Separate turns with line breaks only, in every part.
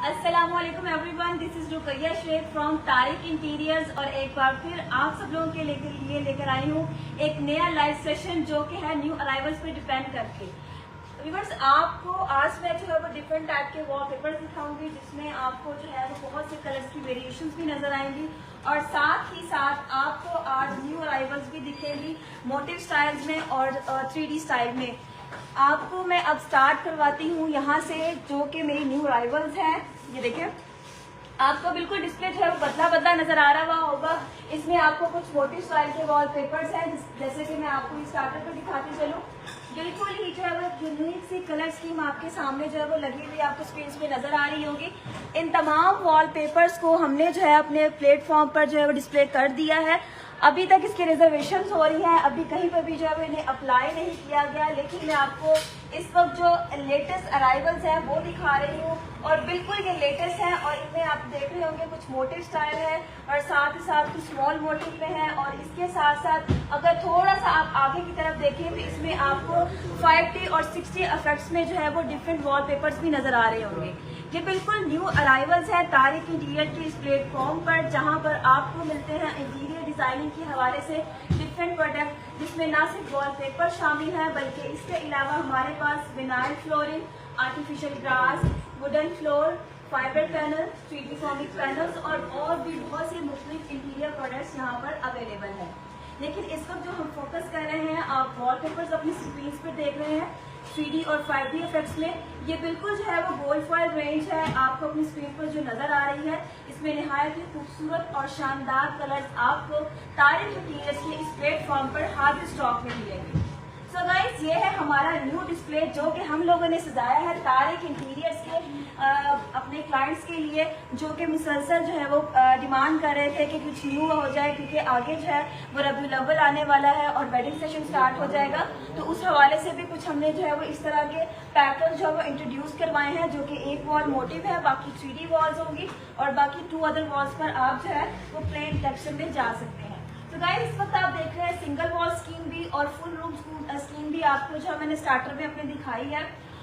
अस्सलामुअलैकुम everyone, this is Rukaiya Shaikh from Tariq interiors. और एक बार फिर आप सब लोगों के लिए लेकर आई हूँ एक नया लाइव सेशन जो कि है न्यू अराइवल्स पे डिपेंड करके। व्यूअर्स, आपको आज मैं जो है वो डिफरेंट टाइप के वॉलपेपर्स दिखाऊंगी जिसमें आपको जो है वो बहुत से कलर्स की वेरिएशंस भी नजर आएंगी और साथ ही साथ आपको आज न्यू अराइवल्स भी दिखेंगी मोटिव स्टाइल्स में और 3D स्टाइल में। आपको मैं अब स्टार्ट करवाती हूँ यहाँ से, जो कि मेरी न्यू अराइवल्स हैं। ये देखिए, आपको बिल्कुल डिस्प्ले जो है वो बदला बदला नजर आ रहा होगा। इसमें आपको कुछ मोटिव स्टाइल के वॉलपेपर्स हैं, जैसे कि मैं आपको स्टार्टर पर दिखाती चलूँ। बिल्कुल ही जो है वो यूनिक सी कलर स्कीम आपके सामने जो है वो लगी हुई आपको स्क्रीन पे नजर आ रही होगी। इन तमाम वॉलपेपर्स को हमने जो है अपने प्लेटफॉर्म पर जो है वो डिस्प्ले कर दिया है। अभी तक इसकी रिजर्वेशन हो रही है, अभी कहीं पर भी जो है वो इन्हें अप्लाई नहीं किया गया, लेकिन मैं आपको इस वक्त जो लेटेस्ट अराइवल्स हैं वो दिखा रही हूँ और बिल्कुल ये लेटेस्ट हैं। और इनमें आप देख रहे होंगे कुछ मोटिव स्टाइल है और साथ ही साथ कुछ स्मॉल मोटिव में है। और इसके साथ साथ अगर थोड़ा सा आप आगे की तरफ देखें तो इसमें आपको 5D और 60 इफेक्ट्स में जो है वो डिफरेंट वॉलपेपर्स भी नजर आ रहे होंगे। ये बिल्कुल न्यू अराइवल्स है तारिक इंटीरियर के इस प्लेटफॉर्म पर, जहां पर आपको मिलते हैं इंटीरियर डिजाइनिंग के हवाले से डिफरेंट प्रोडक्ट, जिसमें ना सिर्फ वॉलपेपर शामिल है बल्कि इसके अलावा हमारे पास vinyl flooring, artificial grass, wooden floor, fibre panel, 3D formic panels और भी बहुत से मुख्तलिफ इंटीरियर प्रोडक्ट्स यहाँ पर अवेलेबल है। लेकिन इस वक्त जो हम फोकस कर रहे हैं, आप वॉलपेपर्स अपनी स्क्रीन पर देख रहे हैं 3D और 5D इफेक्ट्स में। ये बिल्कुल जो है वो गोल्ड फॉयल रेंज है, आपको अपनी स्क्रीन पर जो नजर आ रही है। इसमें निहायत ही खूबसूरत और शानदार कलर्स आपको तारिक इंटीरियर्स के इस प्लेटफॉर्म पर हार्ड स्टॉक में मिलेंगे। सो गाइस, ये है हमारा न्यू डिस्प्ले जो कि हम लोगों ने सजाया है तारिक इंटीरियर्स के अपने क्लाइंट्स के लिए, जो कि मुसलसल जो है वो डिमांड कर रहे थे कि कुछ न्यू हो जाए, क्योंकि आगे जो है वो रबीउल अव्वल आने वाला है और वेडिंग सेशन स्टार्ट हो जाएगा। तो उस हवाले से भी कुछ हमने जो है वो इस तरह के पैटर्न जो है वो इंट्रोड्यूस करवाए हैं, जो कि एक वॉल मोटिव है, बाकी 3D वॉल्स होंगी और बाकी 2 अदर वॉल्स पर आप जो है वो प्लेन टेक्सचर में जा सकते हैं। तो गाइस, इस वक्त आप देख रहे हैं सिंगल वॉल स्कीम भी और फुल रूम स्कीम भी आपको जो मैंने स्टार्टर में अपने दिखाई है।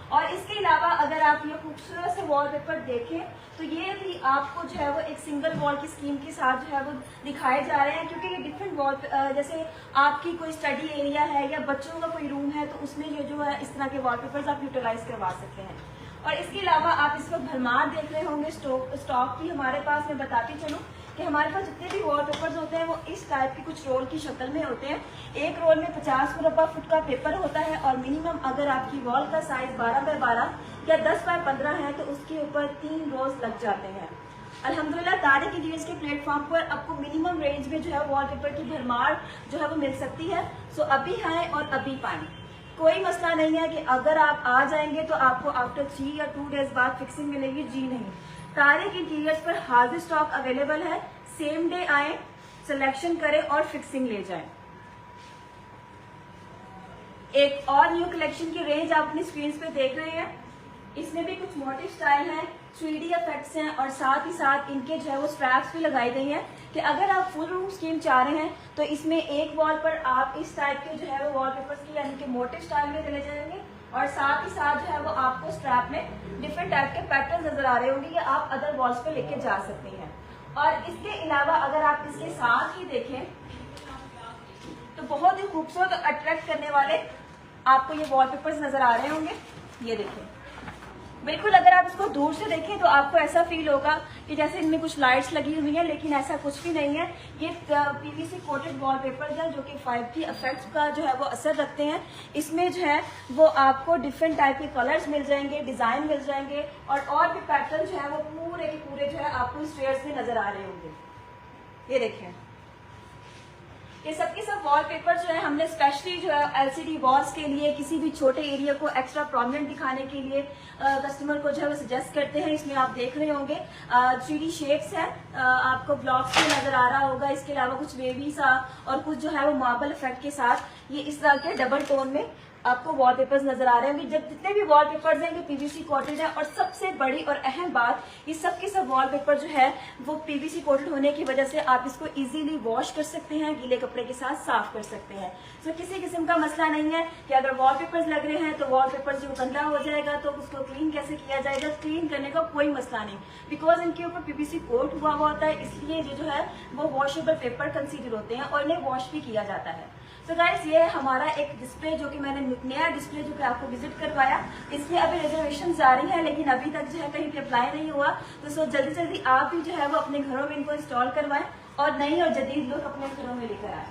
और इसके अलावा अगर आप ये खूबसूरत से वॉलपेपर देखें तो ये भी आपको जो है वो एक सिंगल वॉल की स्कीम के साथ जो है वो दिखाए जा रहे हैं, क्योंकि ये डिफरेंट वॉल, जैसे आपकी कोई स्टडी एरिया है या बच्चों का कोई रूम है तो उसमें ये जो है इस तरह के वॉलपेपर्स आप यूटिलाइज करवा सकते हैं। और इसके अलावा आप इस वक्त भरमार देख रहे होंगे स्टॉक की हमारे पास। मैं बताती चलूँ कि हमारे पास जितने भी वॉलपेपर्स होते हैं वो इस टाइप की कुछ रोल की शक्ल में होते हैं। एक रोल में 50 मुरब्बा फुट का पेपर होता है और मिनिमम अगर आपकी वॉल का साइज 12 बाय 12 या 10 बाय 15 है तो उसके ऊपर 3 रोज लग जाते हैं। अल्हम्दुलिल्लाह तारिक इंटीरियर्स के प्लेटफॉर्म पर आपको मिनिमम रेंज में जो है वॉलपेपर की भरमार जो है वो मिल सकती है। सो अभी आए और अभी पाएं, कोई मसला नहीं है कि अगर आप आ जाएंगे तो आपको आफ्टर 3 या 2 डेज बाद फिक्सिंग मिलेगी। जी नहीं, तारिक इंटीरियर्स पर हाजिर स्टॉक अवेलेबल है। सेम डे आए, सिलेक्शन करें और फिक्सिंग ले जाएं। एक और न्यू कलेक्शन की रेंज आप अपनी स्क्रीन पे देख रहे हैं। इसमें भी कुछ मोटिव स्टाइल है, 3D इफेक्ट्स हैं और साथ ही साथ इनके जो है वो स्ट्रैप्स भी लगाई गई हैं कि अगर आप फुल रूम स्कीम चाह रहे हैं तो इसमें एक वॉल पर आप इस टाइप के जो है वो वॉलपेपर्स की यानी कि मोटिव स्टाइल में चले जाएंगे और साथ ही साथ जो है वो आपको स्ट्रैप में डिफरेंट टाइप के पैटर्न नजर आ रहे होंगे, या आप अदर वॉल्स पे लेके जा सकते हैं। और इसके अलावा अगर आप इसके साथ ही देखें तो बहुत ही खूबसूरत और अट्रैक्ट करने वाले आपको ये वॉलपेपर्स नजर आ रहे होंगे। ये देखें, बिल्कुल अगर आप इसको दूर से देखें तो आपको ऐसा फील होगा कि जैसे इनमें कुछ लाइट्स लगी हुई हैं, लेकिन ऐसा कुछ भी नहीं है। ये PVC कोटेड वॉलपेपर्स हैं जो कि 5D इफेक्ट्स का जो है वो असर रखते हैं। इसमें जो है वो आपको डिफरेंट टाइप के कलर्स मिल जाएंगे, डिजाइन मिल जाएंगे और भी पैटर्न जो है वो पूरे के पूरे जो है आपको इस स्टेयर्स में नजर आ रहे होंगे। ये देखें, ये सबके सब वॉलपेपर जो है हमने स्पेशली जो है LCD वॉल्स के लिए, किसी भी छोटे एरिया को एक्स्ट्रा प्रोमिनेंट दिखाने के लिए कस्टमर को जो है वो सजेस्ट करते हैं। इसमें आप देख रहे होंगे 3D शेप्स है, आपको ब्लॉक्स में नजर आ रहा होगा। इसके अलावा कुछ बेबी सा और कुछ जो है वो मार्बल इफेक्ट के साथ ये इस तरह के डबल टोन में आपको वॉलपेपर्स नजर आ रहे होंगे। जब जितने भी वॉलपेपर्स हैं ये पीवीसी कोटेड है, और सबसे बड़ी और अहम बात, ये सब के सब वॉलपेपर जो है वो पीवीसी कोटेड होने की वजह से आप इसको इजीली वॉश कर सकते हैं, गीले कपड़े के साथ साफ कर सकते हैं। तो किसी किस्म का मसला नहीं है कि अगर वॉलपेपर्स लग रहे हैं तो वॉलपेपर जो गंदा हो जाएगा तो उसको क्लीन कैसे किया जाएगा। क्लीन करने का कोई मसला नहीं, बिकॉज इनके ऊपर पीवीसी कोट हुआ होता है, इसलिए ये जो है वो वॉशेबल पेपर कंसीडर होते हैं और इन्हें वॉश भी किया जाता है। तो गाइस ये है हमारा एक डिस्प्ले जो कि मैंने नया डिस्प्ले जो कि आपको विजिट करवाया। इसमें अभी रिजर्वेशन जारी है, लेकिन अभी तक जो है कहीं पे अप्लाई नहीं हुआ। तो सो जल्दी जल्दी आप भी जो है वो अपने घरों में इनको इंस्टॉल करवाएं और नई और जदीद लुक अपने घरों में लेकर आए।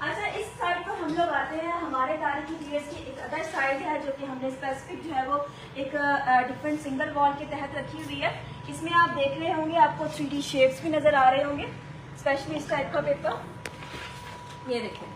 अच्छा, इस साइड पर हम लोग आते हैं। हमारे तारीख इंटीरियर्स की एक अदर साइड है जो कि हमने स्पेसिफिक जो है वो एक डिफरेंट सिंगल वॉल के तहत रखी हुई है। इसमें आप देख रहे होंगे आपको 3D शेप्स भी नजर आ रहे होंगे, स्पेशली इस टाइप का पेपर। ये देखिए,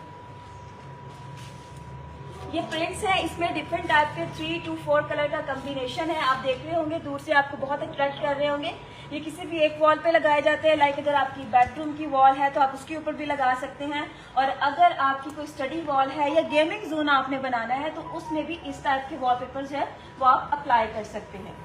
ये प्रिंट्स है, इसमें डिफरेंट टाइप के 3 to 4 कलर का कॉम्बिनेशन है। आप देख रहे होंगे दूर से आपको बहुत अट्रैक्ट कर रहे होंगे। ये किसी भी एक वॉल पे लगाए जाते हैं, लाइक अगर आपकी बेडरूम की वॉल है तो आप उसके ऊपर भी लगा सकते हैं, और अगर आपकी कोई स्टडी वॉल है या गेमिंग जोन आपने बनाना है तो उसमें भी इस टाइप के वॉलपेपर जो है वो आप अप्लाई कर सकते हैं।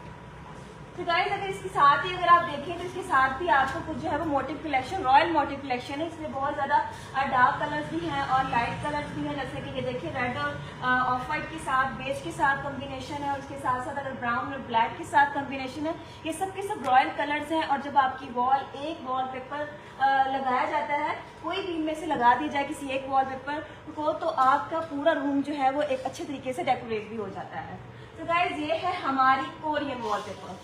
तो गाइस अगर इसके साथ ही अगर आप देखें तो इसके साथ भी आपको कुछ जो है वो motive collection, royal motive collection है। इसमें बहुत ज्यादा डार्क कलर्स भी हैं और लाइट कलर्स भी हैं, जैसे कि ये देखिए रेड और ऑफ वाइट के साथ, बेज के साथ कॉम्बिनेशन है, और उसके साथ साथ अगर ब्राउन और ब्लैक के साथ कॉम्बिनेशन है। ये सब के सब रॉयल कलर्स हैं। और जब आपकी वॉल एक वॉल पेपर लगाया जाता है, कोई भी इनमें से लगा दी जाए किसी एक वॉल पेपर को, तो आपका पूरा रूम जो है वो एक अच्छे तरीके से डेकोरेट भी हो जाता है। तो गाइज ये है हमारी कोरियन वॉल पेपर।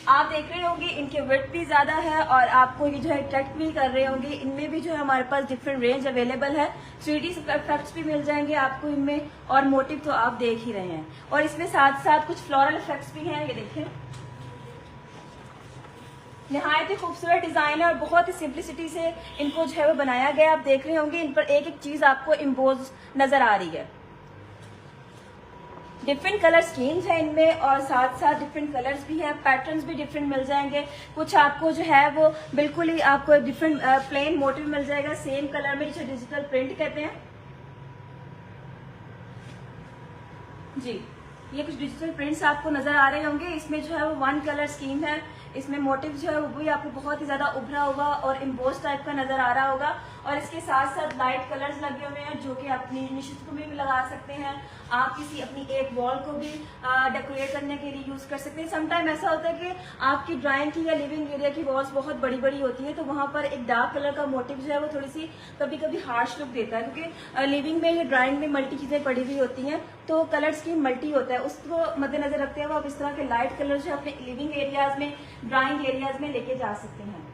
आप देख रहे होंगे इनके विड्थ भी ज्यादा है और आपको ये जो है अट्रैक्ट भी कर रहे होंगे। इनमें भी जो है हमारे पास डिफरेंट रेंज अवेलेबल है। 3D इफेक्ट्स भी मिल जाएंगे आपको इनमें, और मोटिव तो आप देख ही रहे हैं। और इसमें साथ साथ कुछ फ्लोरल इफेक्ट्स भी हैं, ये देखिए। निहायत ही खूबसूरत डिजाइन है और बहुत ही सिंप्लिसिटी से इनको जो है वो बनाया गया। आप देख रहे होंगे इन पर एक एक चीज आपको इम्पोज नजर आ रही है। डिफरेंट कलर स्कीम्स है इनमें, और साथ साथ डिफरेंट कलर्स भी हैं, पैटर्न्स भी डिफरेंट मिल जाएंगे। कुछ आपको जो है वो बिल्कुल ही आपको डिफरेंट प्लेन मोटिव मिल जाएगा सेम कलर में, जिसे डिजिटल प्रिंट कहते हैं जी। ये कुछ डिजिटल प्रिंट्स आपको नजर आ रहे होंगे। इसमें जो है वो 1 कलर स्कीम है। इसमें मोटिव जो है वो भी आपको बहुत ही ज्यादा उभरा हुआ और इम्बोस टाइप का नजर आ रहा होगा। और इसके साथ साथ लाइट कलर्स लगे हुए हैं जो कि आप अपनी निश्चित में भी लगा सकते हैं। आप किसी अपनी एक वॉल को भी डेकोरेट करने के लिए यूज कर सकते हैं। समटाइम ऐसा होता है कि आपकी ड्राइंग की या लिविंग एरिया की वॉल्स बहुत बड़ी बड़ी होती है, तो वहां पर एक डार्क कलर का मोटिव जो है वो थोड़ी सी कभी कभी हार्श लुक देता है, क्योंकि लिविंग में या ड्राइंग में मल्टी चीजें पड़ी हुई होती हैं, तो कलर स्कीम मल्टी होता है। उसको मद्देनजर रखते हुए आप इस तरह के लाइट कलर जो है अपने लिविंग एरियाज में, ड्राइंग एरियाज में लेके जा सकते हैं।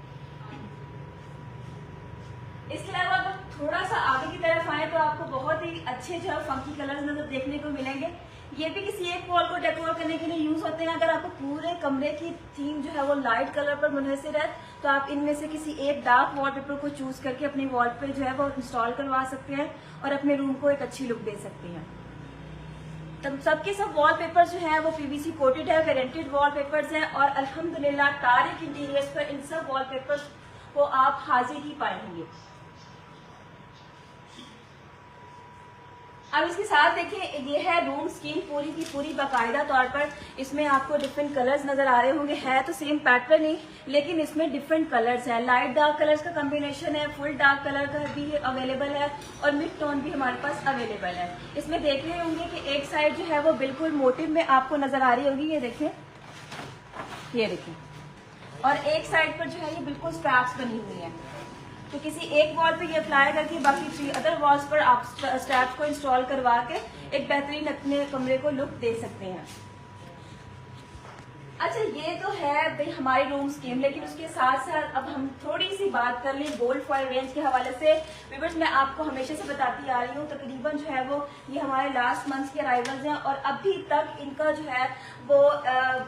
इसके अलावा अगर थोड़ा सा आगे की तरफ आए तो आपको बहुत ही अच्छे जो है फंकी कलर्स नजर देखने को मिलेंगे। ये भी किसी एक वॉल को डेकोरेट करने के लिए यूज होते हैं। अगर आपको पूरे कमरे की थीम जो है वो लाइट कलर पर मुनहसर है तो आप इनमें से किसी एक डार्क वॉलपेपर को चूज करके अपनी वॉल पे जो है वो इंस्टॉल करवा सकते हैं और अपने रूम को एक अच्छी लुक दे सकते हैं। तब सबके सब वॉलपेपर जो है वो पीवीसी कोटेड है, गारंटेड वॉलपेपर्स हैं, और अल्हम्दुलिल्लाह तारिक इंटीरियर्स पर इन सब वॉलपेपर्स को आप हाजिर ही पाएंगे। अब इसके साथ देखिए ये है रूम स्कीम पूरी की पूरी बाकायदा तौर पर। इसमें आपको डिफरेंट कलर्स नजर आ रहे होंगे। है तो सेम पैटर्न ही, लेकिन इसमें डिफरेंट कलर्स हैं। लाइट डार्क कलर्स का कॉम्बिनेशन है, फुल डार्क कलर का भी अवेलेबल है, और मिड टोन भी हमारे पास अवेलेबल है। इसमें देख रहे होंगे कि एक साइड जो है वो बिल्कुल मोटिव में आपको नजर आ रही होगी, ये देखें, ये देखें, और एक साइड पर जो है ये बिल्कुल स्ट्रैप्स बनी हुई है। तो किसी एक वॉल पे ये अप्लाई करके बाकी 3 अदर वॉल्स पर आप स्ट्रैप्स को इंस्टॉल करवा के एक बेहतरीन अपने कमरे को लुक दे सकते हैं। अच्छा, ये तो है भाई हमारी रूम स्कीम, लेकिन उसके साथ साथ अब हम थोड़ी सी बात कर लें गोल्ड फॉयल रेंज के हवाले से। व्यूअर्स, मैं आपको हमेशा से बताती आ रही हूँ, तकरीबन जो है वो ये हमारे लास्ट मंथ के अराइवल्स हैं और अभी तक इनका जो है वो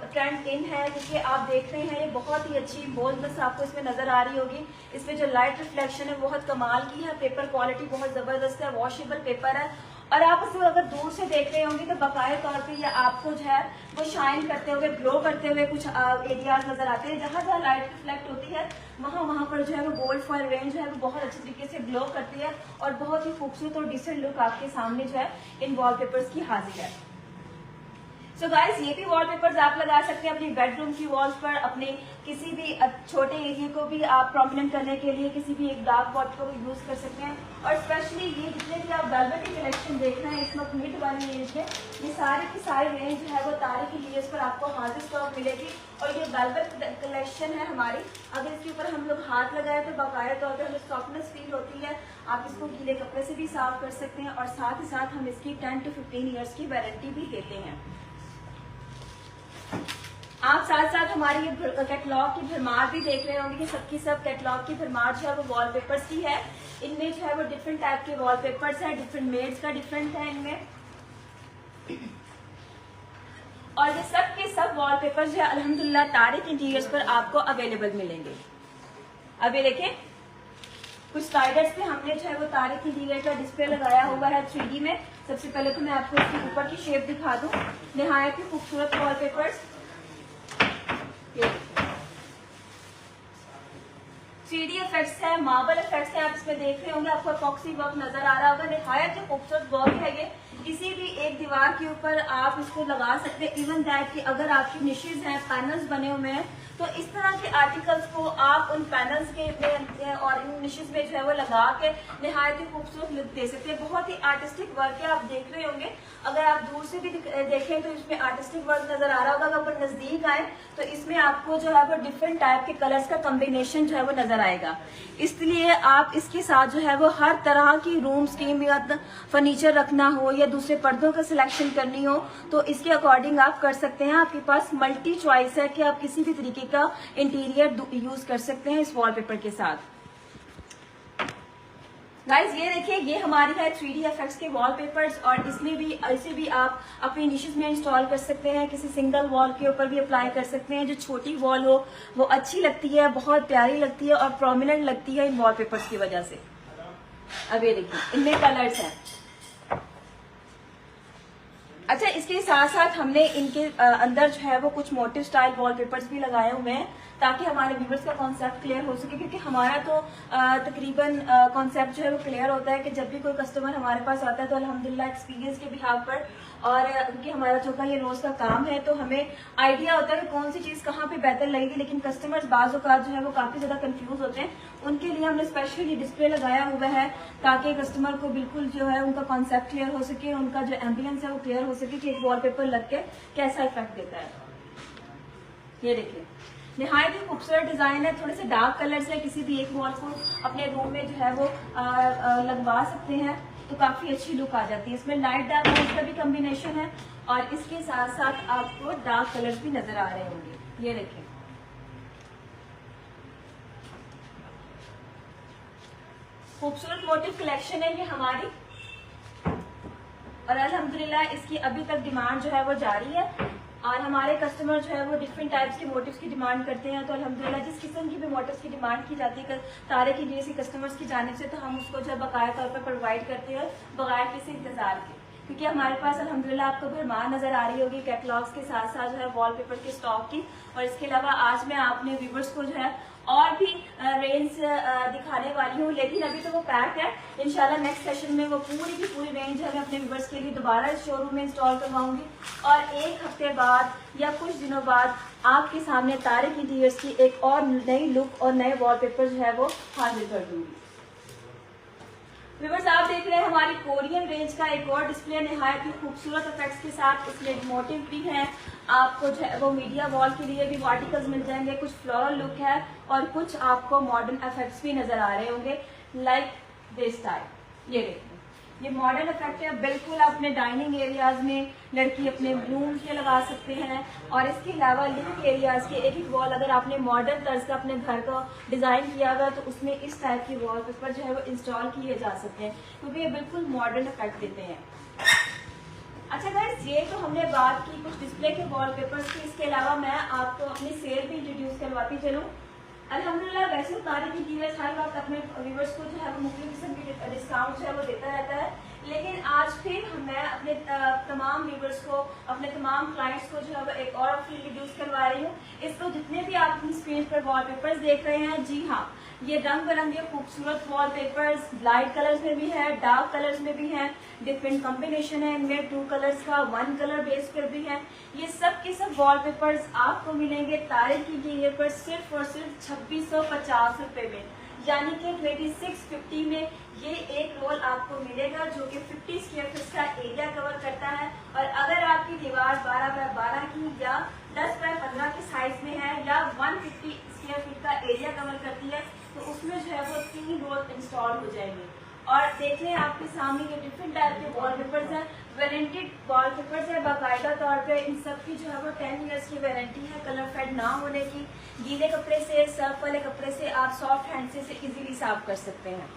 ट्रेंड इन है, क्योंकि आप देख रहे हैं ये बहुत ही अच्छी बोल्डनेस आपको इसमें नजर आ रही होगी। इसमें जो लाइट रिफ्लेक्शन है बहुत कमाल की है, पेपर क्वालिटी बहुत जबरदस्त है, वॉशेबल पेपर है, और आप उसको अगर दूर से देख रहे होंगे तो बकाया तौर पे ये आपको जो है वो शाइन करते हुए, ग्लो करते हुए कुछ एरियाज नजर आते हैं। जहां जहां लाइट रिफ्लेक्ट होती है वहां पर जो है वो गोल्ड फॉयल रेंज जो है वो बहुत अच्छे तरीके से ग्लो करती है और बहुत ही खूबसूरत और डिसेंट लुक आपके सामने जो है इन वॉलपेपर्स की हाजिर है। सो गाइस, ये भी वॉलपेपर्स आप लगा सकते हैं अपनी बेडरूम की वॉल्स पर, अपने किसी भी छोटे एरिया को भी आप प्रोमिनेंट करने के लिए किसी भी एक डार्क पॉट को यूज कर सकते हैं। और स्पेशली ये जितने भी आप वेलवेट की कलेक्शन देख रहे हैं इस वक्त मिड वाली रेंज में, ये सारी की सारी रेंज जो है वो तारीख की लीज पर आपको हाजिर स्टॉक मिलेगी। और ये वेलवेट कलेक्शन है हमारी, अगर इसके ऊपर हम लोग हाथ लगाए तो बाकायदा तौर पर हमें सॉफ्टनेस फील होती है। आप इसको गीले कपड़े से भी साफ कर सकते हैं और साथ ही साथ हम इसकी 10 to 15 ईयर्स की वारंटी भी देते हैं। आप साथ साथ हमारी ये कैटलॉग की भरमार भी देख रहे होंगे कि सबकी सब कैटलॉग की भरमार जो है वो वॉलपेपर्स की है। इनमें जो है वो डिफरेंट टाइप के वॉलपेपर्स हैं, डिफरेंट मेड्स का डिफरेंट है इनमें। और ये सब के सब वॉलपेपर्स जो है अल्हम्दुलिल्लाह तारिक इंटीरियर्स पर आपको अवेलेबल मिलेंगे। अब ये देखें, कुछ स्लाइडर्स पे हमने जो है वो तारिक इंटीरियर का डिस्प्ले लगाया हुआ है 3D में। सबसे पहले तो मैं आपको इसके ऊपर की शेप दिखा दूं। निहायत ही खूबसूरत वॉलपेपर्स, 3D इफेक्ट्स है, मार्बल इफेक्ट्स है, आप इसमें देख रहे होंगे। आपको एपॉक्सी वर्क नजर आ रहा होगा। निहायत ही खूबसूरत वर्क है ये। किसी भी एक दीवार के ऊपर आप इसको लगा सकते हैं। इवन दैट कि अगर आपकी निशेज हैं, पैनल्स बने हुए हैं, तो इस तरह के आर्टिकल्स को आप उन पैनल्स के और इन निशेज में जो है वो लगा के निहायत ही खूबसूरत लुक दे सकते हैं। बहुत ही आर्टिस्टिक वर्क है, आप देख रहे होंगे। अगर आप दूर से भी देखें तो इसमें आर्टिस्टिक वर्क नजर आ रहा होगा। अगर नजदीक आए तो इसमें आपको जो है वो डिफरेंट टाइप के कलर्स का कॉम्बिनेशन जो है वो नजर आएगा। इसलिए आप इसके साथ जो है वो हर तरह की रूम स्कीम या फर्नीचर रखना हो या दूसरे पर्दों का सिलेक्शन करनी हो तो इसके अकॉर्डिंग आप कर सकते हैं। आपके पास मल्टी चॉइस है कि आप किसी भी तरीके का इंटीरियर यूज कर सकते हैं इस वॉलपेपर के साथ। गाइज ये देखिए, ये हमारी है 3D इफेक्ट्स के वॉलपेपर्स और इसमें भी इसे भी आप अपनी निशेस में इंस्टॉल कर सकते हैं। किसी सिंगल वॉल के ऊपर भी अप्लाई कर सकते हैं। जो छोटी वॉल हो वो अच्छी लगती है, बहुत प्यारी लगती है और प्रोमिनेंट लगती है इन वॉलपेपर्स की वजह से। अब ये देखिए, इनमें कलर्स हैं। अच्छा, इसके साथ साथ हमने इनके अंदर जो है वो कुछ मोटिव स्टाइल वॉलपेपर्स भी लगाए हुए हैं ताकि हमारे व्यूवर्स का कॉन्सेप्ट क्लियर हो सके। क्योंकि हमारा तो तकरीबन कॉन्सेप्ट जो है वो क्लियर होता है कि जब भी कोई कस्टमर हमारे पास आता है तो अल्हम्दुलिल्लाह एक्सपीरियंस के बिहाफ पर और क्योंकि हमारा जो का ये रोज का काम है तो हमें आइडिया होता है कि कौन सी चीज कहाँ पे बेहतर लगेगी। लेकिन कस्टमर्स बाज़ औक़ात जो है वो काफी ज्यादा कंफ्यूज होते हैं। उनके लिए हमने स्पेशली डिस्प्ले लगाया हुआ है ताकि कस्टमर को बिल्कुल जो है उनका कॉन्सेप्ट क्लियर हो सके, उनका जो एम्बियंस है वो क्लियर हो सके कि एक वॉलपेपर लग के कैसा इफेक्ट देता है। ये देखिए, निहायत ही खूबसूरत डिजाइन है। थोड़े से डार्क कलर्स है, किसी भी एक वॉल को अपने रूम में जो है वो लगवा सकते हैं तो काफी अच्छी लुक आ जाती है। इसमें लाइट डार्क कलर्स का भी कॉम्बिनेशन है और इसके साथ साथ आपको डार्क कलर्स भी नजर आ रहे होंगे। ये देखिए, खूबसूरत मोटिव कलेक्शन है ये हमारी और अल्हम्दुलिल्लाह इसकी अभी तक डिमांड जो है वो जारी है और हमारे कस्टमर जो है वो डिफरेंट टाइप्स के मोटिव्स की डिमांड करते हैं। तो अल्हम्दुलिल्लाह जिस किस्म की भी मोटिव्स की डिमांड की जाती है तारे की जैसे कस्टमर्स की जानिब से तो हम उसको जो बकाया तौर पर प्रोवाइड करते हैं बगैर किसी इंतजार के। क्योंकि हमारे पास अल्हम्दुलिल्लाह आपको भरमार नजर आ रही होगी कैटलॉग्स के साथ साथ जो है वॉलपेपर के स्टॉक की। और इसके अलावा आज मैं आपने व्यूवर्स को जो है और भी रेंज दिखाने वाली हूँ, लेकिन अभी तो वो पैक है। इंशाल्लाह नेक्स्ट सेशन में वो पूरी की पूरी रेंज है मैं अपने व्यूवर्स के लिए दोबारा इस शोरूम में इंस्टॉल करवाऊंगी और एक हफ्ते बाद या कुछ दिनों बाद आपके सामने तारिक इंटीरियर्स की एक और नई लुक और नए वॉलपेपर जो है वो हाजिर कर दूंगी। व्यूअर्स, आप देख रहे हैं हमारी कोरियन रेंज का एक और डिस्प्ले निहायत ही खूबसूरत इफेक्ट्स के साथ। इसमें मोटिव भी है, आपको जो है वो मीडिया वॉल के लिए भी आर्टिकल्स मिल जाएंगे। कुछ फ्लोरल लुक है और कुछ आपको मॉडर्न इफेक्ट्स भी नजर आ रहे होंगे लाइक दिस टाइप। ये देखिए, ये मॉडर्न इफेक्ट है। बिल्कुल अपने डाइनिंग एरियाज में लड़की अपने रूम्स में लगा सकते हैं और इसके अलावा लिविंग एरियाज के एक एक वॉल अगर आपने मॉडर्न तर्ज का अपने घर का डिजाइन किया हुआ तो उसमें इस टाइप की वॉलपेपर जो है वो इंस्टॉल किए जा सकते हैं क्योंकि ये बिल्कुल मॉडर्न इफेक्ट देते हैं। अच्छा गाइस, ये तो हमने बात की कुछ डिस्प्ले के वॉलपेपर्स की। इसके अलावा मैं आपको अपनी सेल भी इंट्रोड्यूस करवाती चलूँ। अल्हम्दुलिल्लाह वैसे तारिक इंटीरियर्स हर वक्त अपने व्यूवर्स को जो है वो मुख्तलिफ किस्म के डिस्काउंट जो है वो देता रहता है, लेकिन आज फिर मैं अपने तमाम व्यूवर्स को, अपने तमाम क्लाइंट्स को जो है वो एक और ऑफर इंट्रोड्यूस करवा रही हूँ। इसको जितने भी आप अपनी स्क्रीन पर वॉलपेपर्स देख रहे हैं, जी हाँ, ये रंग बिरंगे खूबसूरत वॉलपेपर्स लाइट कलर्स में भी है, डार्क कलर्स में भी हैं, डिफरेंट कॉम्बिनेशन है इनमें, 2 कलर्स का, 1 कलर बेस पर भी है। ये सब के सब वॉलपेपर्स आपको मिलेंगे तारिक इंटीरियर पर सिर्फ और सिर्फ 2650 रुपए में, यानी कि 2650 में ये एक रोल आपको मिलेगा जो कि 50 स्क्वायर फीट का एरिया कवर करता है। और अगर आपकी दीवार 12 बाय 12 की या 10 बाय 15 के साइज में है या 150 स्क्वायर फीट का एरिया कवर करती है, तो उसमें जो है वो 3 रोल इंस्टॉल हो जाएंगे। और देख लें आपके सामने ये डिफरेंट टाइप के वॉलपेपर्स हैं, वारंटेड वॉलपेपर्स है बाकायदा तौर पे। इन सब की जो है वो 10 इयर्स की वारंटी है कलर फेड ना होने की। गीले कपड़े से, सर्फ वाले कपड़े से आप सॉफ्ट हैंड से इजीली साफ कर सकते हैं।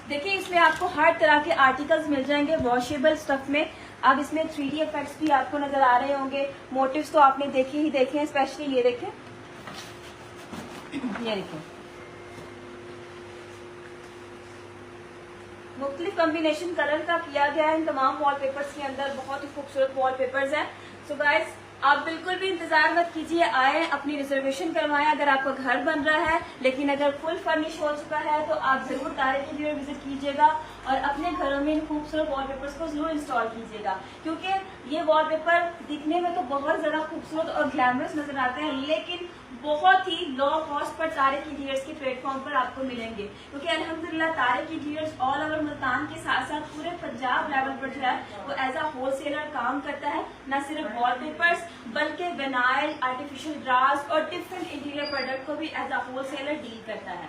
देखिए इसमें आपको हर तरह के आर्टिकल्स मिल जाएंगे वॉशेबल स्टफ में। अब इसमें 3D इफेक्ट्स भी आपको नजर आ रहे होंगे। मोटिव्स तो आपने देखे ही देखे हैं, स्पेशली ये देखें, ये देखें, मुख्तलिफ कॉम्बिनेशन कलर का किया गया है इन तमाम वॉलपेपर्स के अंदर। बहुत ही खूबसूरत वॉलपेपर्स हैं। सो गाइस आप बिल्कुल भी इंतजार मत कीजिए, आए अपनी रिजर्वेशन करवाएं अगर आपका घर बन रहा है, लेकिन अगर फुल फर्निश हो चुका है तो आप जरूर तारिक इंटीरियर विजिट कीजिएगा और अपने घरों में इन खूबसूरत वॉलपेपर्स को जरूर इंस्टॉल कीजिएगा, क्योंकि ये वॉलपेपर दिखने में तो बहुत ज्यादा खूबसूरत और ग्लैमरस नजर आते हैं, लेकिन बहुत ही low cost per Tariq interiors के प्लेटफॉर्म पर आपको मिलेंगे। क्योंकि अल्हम्दुलिल्लाह Tariq interiors all over Multan के साथ साथ पूरे पंजाब लेवल पर जो है वो एज अ होलसेलर काम करता है, न सिर्फ वॉलपेपर्स बल्कि विनाइल, आर्टिफिशियल ग्रास और डिफरेंट इंटीरियर प्रोडक्ट को भी एज अ होलसेलर डील करता है।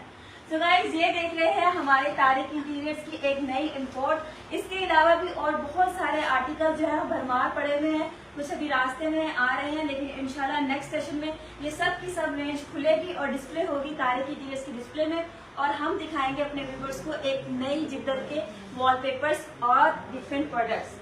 तो गाइस ये देख रहे हैं हमारे तारिक इंटीरियर्स की एक नई इंपोर्ट। इसके अलावा भी और बहुत सारे आर्टिकल जो है भरमार पड़े हुए हैं, कुछ अभी रास्ते में आ रहे हैं, लेकिन इंशाल्लाह नेक्स्ट सेशन में ये सब की सब रेंज खुलेगी और डिस्प्ले होगी तारिक इंटीरियर्स की डिस्प्ले में, और हम दिखाएंगे अपने व्यूवर्स को एक नई जिद्दत के वॉलपेपर्स और डिफरेंट प्रोडक्ट्स।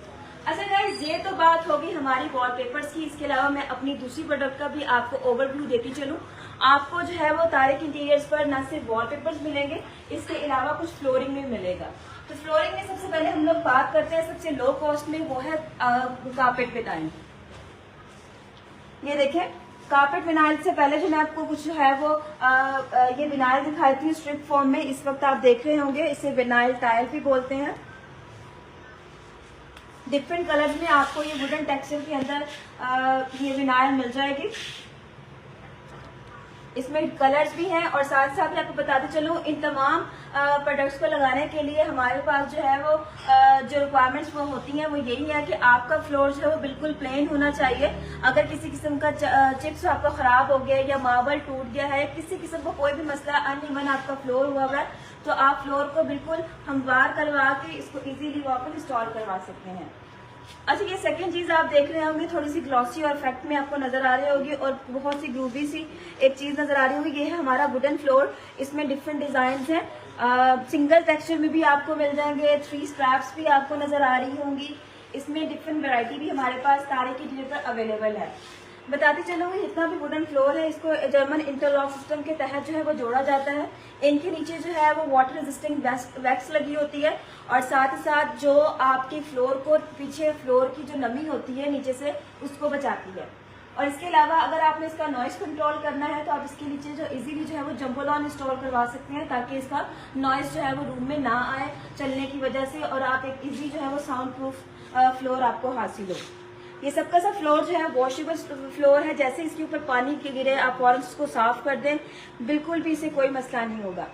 अच्छा गाइस ये तो बात होगी हमारी वॉलपेपर्स की। इसके अलावा मैं अपनी दूसरी प्रोडक्ट का भी आपको ओवरव्यू देती चलूं। आपको जो है वो तारिक इंटीरियर्स पर न सिर्फ वॉलपेपर्स मिलेंगे, इसके अलावा कुछ फ्लोरिंग में मिलेगा। तो फ्लोरिंग में सबसे पहले हम लोग बात करते हैं सबसे लो कॉस्ट में, वो है कारपेट विनाइल। ये देखें कारपेट विनाइल से पहले जो मैं आपको कुछ जो है वो ये विनाइल दिखाई थी स्ट्रिप फॉर्म में, इस वक्त आप देख रहे होंगे, इसे विनाइल टाइल भी बोलते हैं। डिफरेंट कलर्स में आपको ये वुडन टेक्सचर के अंदर ये विनाइल मिल जाएगी। इसमें कलर्स भी हैं और साथ साथ मैं आपको बताते चलूँ इन तमाम प्रोडक्ट्स को लगाने के लिए हमारे पास जो है वो जो रिक्वायरमेंट्स वो होती हैं वो यही है कि आपका फ्लोर जो है वो बिल्कुल प्लेन होना चाहिए। अगर किसी किस्म का चिप्स आपका खराब हो गया या मार्बल टूट गया है, किसी किस्म का कोई भी मसला अनइवन आपका फ्लोर हुआ है, तो आप फ्लोर को बिल्कुल हमवार करवा के इसको इजीली वापस इंस्टॉल करवा सकते हैं। अच्छा ये सेकंड चीज आप देख रहे होंगे, थोड़ी सी ग्लॉसी और इफेक्ट में आपको नजर आ रही होगी और बहुत सी ग्रूवी सी एक चीज नजर आ रही होगी। ये है हमारा वुडन फ्लोर। इसमें डिफरेंट डिजाइन हैं, सिंगल टेक्सचर में भी आपको मिल जाएंगे, 3 स्ट्रैप्स भी आपको नजर आ रही होंगी। इसमें डिफरेंट वैरायटी भी हमारे पास तारिक इंटीरियर पर अवेलेबल है। बताते चलूंगी जितना भी वुडन फ्लोर है इसको जर्मन इंटरलॉक सिस्टम के तहत जो है वो जोड़ा जाता है। इनके नीचे जो है वो वाटर रेजिस्टिंग वैक्स लगी होती है और साथ ही साथ जो आपकी फ्लोर को पीछे फ्लोर की जो नमी होती है नीचे से उसको बचाती है। और इसके अलावा अगर आपने इसका नॉइस कंट्रोल करना है तो आप इसके नीचे जो इजीली जो है वो जंपोलॉन इंस्टॉल करवा सकते हैं ताकि इसका नॉइस जो है वो रूम में ना आए चलने की वजह से, और आप एक इजी जो है वो साउंड प्रूफ फ्लोर आपको हासिल हो। ये सबका सब फ्लोर जो है वॉशेबल फ्लोर है, जैसे इसके ऊपर पानी के गिरे आप फौरन उसको साफ कर दें, बिल्कुल भी इसे कोई मसला नहीं होगा।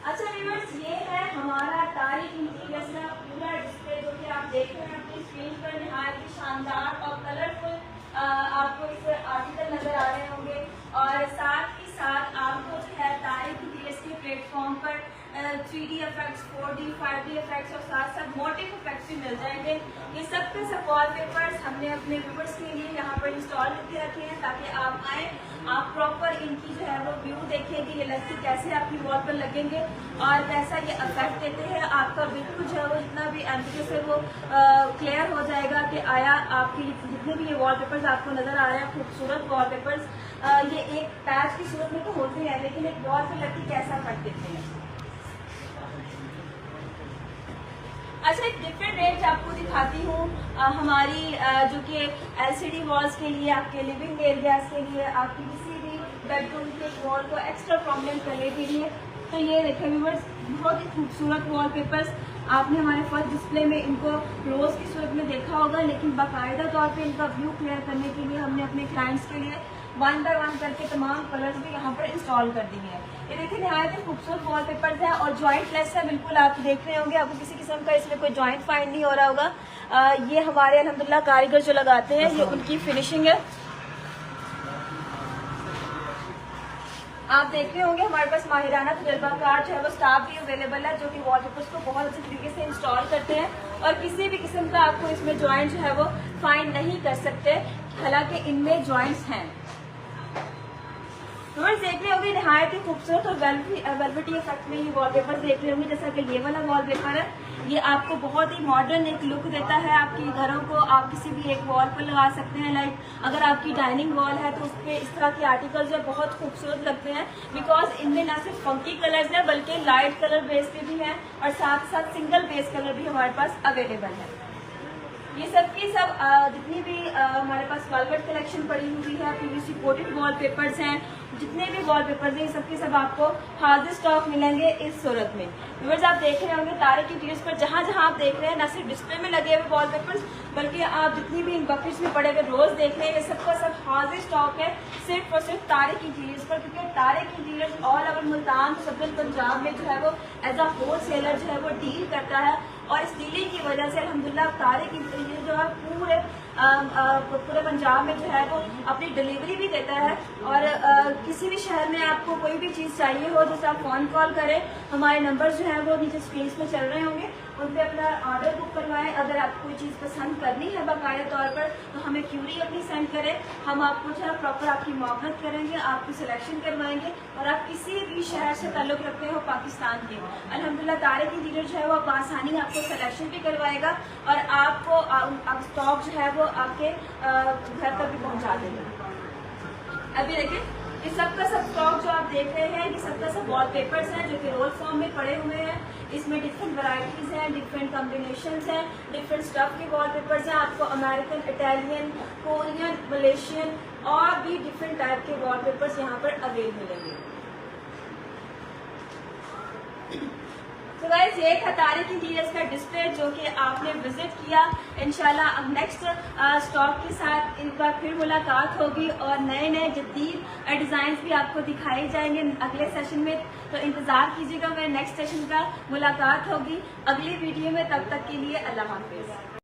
अच्छा व्यूअर्स ये है हमारा तारिक इंटीरियर्स का पूरा डिस्प्ले जो कि आप देख रहे हैं अपनी स्क्रीन पर, निहायत ही शानदार और कलरफुल आपको इस आर्टिकल नजर आ रहे होंगे। और साथ ही साथ आपको जो है तारिक इंटीरियर्स के प्लेटफॉर्म पर 3D effects, 4D, 5D effects और साथ साथ मोटिव इफेक्ट्स भी मिल जाएंगे। ये सब के सब वॉलपेपर्स हमने अपने व्यूअर्स के लिए यहाँ पर इंस्टॉल करके रखे हैं ताकि आप आए, आप प्रॉपर इनकी जो है वो व्यू देखेंगे, ये लगती कैसे आपकी वॉल पर लगेंगे और कैसा ये इफेक्ट देते हैं। आपका बिल्कुल जो है वो जितना भी एम्बियंस है वो क्लियर हो जाएगा कि आया आपकी जितने भी ये वॉलपेपर्स आपको नजर आ रहे हैं खूबसूरत वॉलपेपर्स, ये एक पैच की सूरत में तो होते हैं लेकिन एक वॉल पर लगती कैसा इफेक्ट देते हैं। अच्छा, एक डिफरेंट रेंज आपको दिखाती हूँ हमारी जो कि LCD वॉल्स के लिए, आपके लिविंग एरियाज के लिए, आपकी किसी भी बेडरूम के वॉल को एक्स्ट्रा प्रॉमिनेंट करने के लिए। तो ये देखें व्यूअर्स, बहुत ही खूबसूरत वॉलपेपर्स। आपने हमारे फर्स्ट डिस्प्ले में इनको रोज की सूरत में देखा होगा, लेकिन बाकायदा तौर पे इनका व्यू क्लियर करने के लिए हमने अपने क्लाइंट्स के लिए 1 बाय 1 करके तमाम कलर्स भी यहाँ पर इंस्टॉल कर दिए हैं। ये देखिए नहायत ही खूबसूरत वॉलपेपर्स है और जॉइंट लेस है, बिल्कुल आप देख रहे होंगे, आपको किसी किस्म का इसमें कोई जॉइंट फाइंड नहीं हो रहा होगा। ये हमारे अल्हम्दुलिल्लाह कारीगर जो लगाते हैं, ये उनकी फिनिशिंग है। आप देख रहे होंगे हमारे पास माहिराना तजुर्बाकार जो है वो स्टाफ भी अवेलेबल है जो कि वॉलपेपर्स को बहुत अच्छे तरीके से इंस्टॉल करते हैं और किसी भी किस्म का आपको इसमें जॉइंट जो है वो फाइंड नहीं कर सकते, हालांकि इनमें जॉइंट्स हैं। व्यूअर्स देख रहे होंगे नहायत ही खूबसूरत और वेलवेटी इफेक्ट में ये वॉलपेपर देख रहे होंगे, जैसा कि ये वाला वॉलपेपर है, ये आपको बहुत ही मॉडर्न एक लुक देता है आपके घरों को। आप किसी भी एक वॉल पर लगा सकते हैं, लाइक अगर आपकी डाइनिंग वॉल है तो उस पर इस तरह के आर्टिकल्स जो बहुत खूबसूरत लगते हैं, बिकॉज इनमें ना सिर्फ फंकी कलर्स हैं बल्कि लाइट कलर बेस पे भी हैं और साथ साथ सिंगल बेस कलर भी हमारे पास अवेलेबल है। ये सब की सब जितनी भी हमारे पास वेलवेट कलेक्शन पड़ी हुई है, PVC कोटेड वॉलपेपर्स हैं, जितने भी वॉलपेपर्स हैं, सबके सब आपको हाजिर स्टॉक मिलेंगे इस सूरत में। व्यूअर्स आप देख रहे होंगे तारिक इंटीरियर्स पर जहाँ जहाँ आप देख रहे हैं, न सिर्फ डिस्प्ले में लगे हुए वॉलपेपर्स बल्कि आप जितनी भी इन बकेट्स में पड़े हुए रोज देख रहे हैं, ये सबका सब हाजिर स्टॉक है सिर्फ और सिर्फ तारिक इंटीरियर्स पर, क्योंकि Tariq interiors all over Multan सबल पंजाब में जो है वो एज अ होल सेलर जो है वो डील करता है और इस डीलिंग की वजह से अल्हम्दुलिल्लाह तारिक इंटीरियर जो है पूरे पंजाब में जो है वो अपनी डिलीवरी भी देता है और किसी भी शहर में आपको कोई भी चीज़ चाहिए हो, जैसे आप फ़ोन कॉल करें, हमारे नंबर जो है वो नीचे स्क्रीन में चल रहे होंगे, उन पर अपना ऑर्डर बुक करवाएं। अगर आपको कोई चीज़ पसंद करनी है बाकायदा तौर पर तो हमें क्यूरी अपनी सेंड करें, हम आपको जो है प्रॉपर आपकी मौक़त करेंगे, आपकी सिलेक्शन करवाएंगे और आप किसी भी शहर से ताल्लुक़ रखते हो पाकिस्तान के, अल्हम्दुलिल्लाह तारिक इंटीरियर जो है वो आसानी आपको सिलेक्शन भी करवाएगा और आपको स्टॉक जो है वो आपके घर तक भी पहुंचा देगा। अभी देखिए ये सब का सब स्टॉक जो आप देख रहे हैं, ये सब का सब वॉलपेपर्स हैं जो कि रोल फॉर्म में पड़े हुए हैं। इसमें डिफरेंट वैरायटीज हैं, डिफरेंट कॉम्बिनेशंस हैं, डिफरेंट स्टफ के वॉलपेपर्स हैं। आपको अमेरिकन, इटालियन, कोरियन, मलेशियन और भी डिफरेंट टाइप के वॉलपेपर्स यहाँ पर अवेलेबल मिलेंगे। तो गाइस ये था तारिक इंटीरियर्स का डिस्प्ले जो कि आपने विजिट किया। इंशाल्लाह अब नेक्स्ट स्टॉक के साथ एक बार फिर मुलाकात होगी और नए नए जदीद डिजाइन भी आपको दिखाए जाएंगे अगले सेशन में, तो इंतजार कीजिएगा। मेरे नेक्स्ट सेशन का मुलाकात होगी अगली वीडियो में, तब तक के लिए अल्लाह हाफिज।